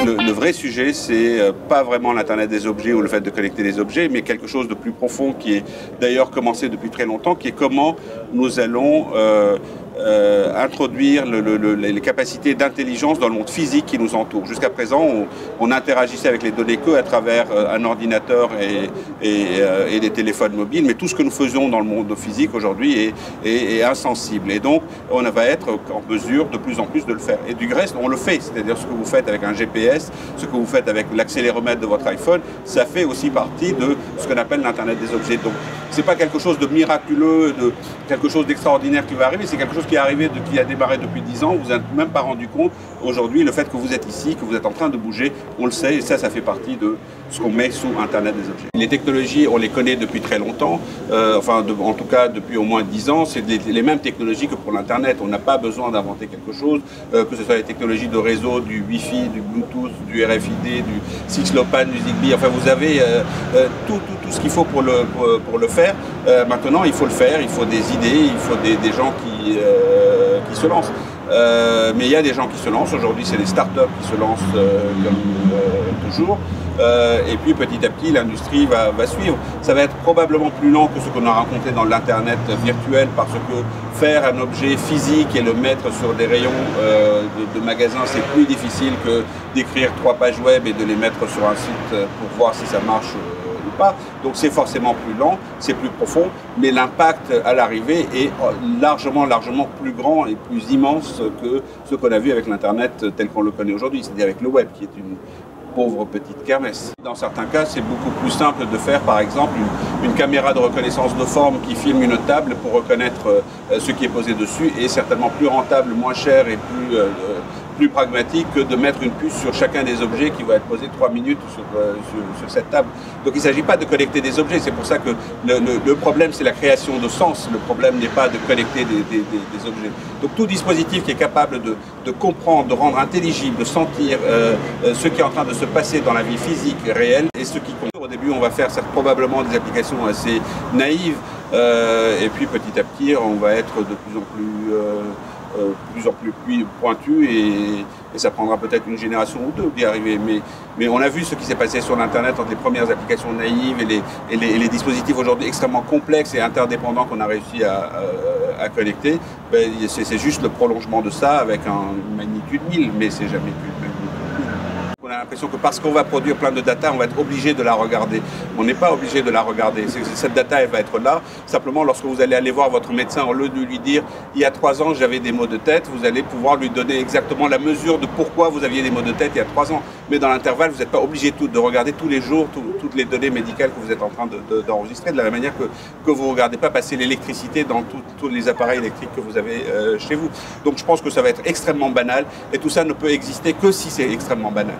Le vrai sujet, c'est pas vraiment l'Internet des objets ou le fait de connecter des objets, mais quelque chose de plus profond qui est d'ailleurs commencé depuis très longtemps, qui est comment nous allons introduire les capacités d'intelligence dans le monde physique qui nous entoure. Jusqu'à présent, on interagissait avec les données qu'à travers un ordinateur et des téléphones mobiles, mais tout ce que nous faisons dans le monde physique aujourd'hui est insensible. Et donc, on va être en mesure de plus en plus de le faire. Et du reste, on le fait. C'est-à-dire ce que vous faites avec un GPS, ce que vous faites avec l'accéléromètre de votre iPhone, ça fait aussi partie de ce qu'on appelle l'Internet des objets. Donc, c'est pas quelque chose de miraculeux, de quelque chose d'extraordinaire qui va arriver, c'est quelque chose qui est arrivé, qui a démarré depuis 10 ans, vous n'êtes même pas rendu compte. Aujourd'hui, le fait que vous êtes ici, que vous êtes en train de bouger, on le sait, et ça fait partie de ce qu'on met sous Internet des objets. Les technologies, on les connaît depuis très longtemps, en tout cas depuis au moins 10 ans, c'est les mêmes technologies que pour l'Internet. On n'a pas besoin d'inventer quelque chose, que ce soit les technologies de réseau, du Wi-Fi, du Bluetooth, du RFID, du 6LoWPAN, du Zigbee, enfin vous avez tout ce qu'il faut pour le faire. Maintenant, il faut le faire, il faut des idées, il faut des gens qui se lancent. Mais il y a des gens qui se lancent. Aujourd'hui, c'est les startups qui se lancent comme toujours. Et puis petit à petit, l'industrie va suivre. Ça va être probablement plus lent que ce qu'on a rencontré dans l'Internet virtuel, parce que faire un objet physique et le mettre sur des rayons de magasins, c'est plus difficile que d'écrire 3 pages web et de les mettre sur un site pour voir si ça marche ou pas. Donc c'est forcément plus lent, c'est plus profond, mais l'impact à l'arrivée est largement plus grand et plus immense que ce qu'on a vu avec l'Internet tel qu'on le connaît aujourd'hui, c'est-à-dire avec le web, qui est une pauvre petite kermesse. Dans certains cas, c'est beaucoup plus simple de faire, par exemple, une caméra de reconnaissance de forme qui filme une table pour reconnaître ce qui est posé dessus, et certainement plus rentable, moins cher et plus pragmatique que de mettre une puce sur chacun des objets qui va être posé 3 minutes sur cette table. Donc il ne s'agit pas de connecter des objets, c'est pour ça que le problème c'est la création de sens, le problème n'est pas de connecter des objets. Donc tout dispositif qui est capable de comprendre, de rendre intelligible, de sentir ce qui est en train de se passer dans la vie physique réelle et ce qui compte. Au début on va faire probablement des applications assez naïves et puis petit à petit on va être de plus en plus pointu et ça prendra peut-être une génération ou deux d'y arriver. Mais on a vu ce qui s'est passé sur l'Internet entre les premières applications naïves et les dispositifs aujourd'hui extrêmement complexes et interdépendants qu'on a réussi à connecter. Ben, c'est juste le prolongement de ça avec une magnitude 1000, mais c'est jamais plus de magnitude 1000. On a l'impression que parce qu'on va produire plein de data, on va être obligé de la regarder. On n'est pas obligé de la regarder. Cette data, elle va être là. Simplement, lorsque vous allez aller voir votre médecin, au lieu de lui dire « il y a 3 ans, j'avais des maux de tête », vous allez pouvoir lui donner exactement la mesure de pourquoi vous aviez des maux de tête il y a 3 ans. Mais dans l'intervalle, vous n'êtes pas obligé de regarder tous les jours toutes les données médicales que vous êtes en train d'enregistrer, de la même manière que vous ne regardez pas passer l'électricité dans tous les appareils électriques que vous avez chez vous. Donc je pense que ça va être extrêmement banal, et tout ça ne peut exister que si c'est extrêmement banal.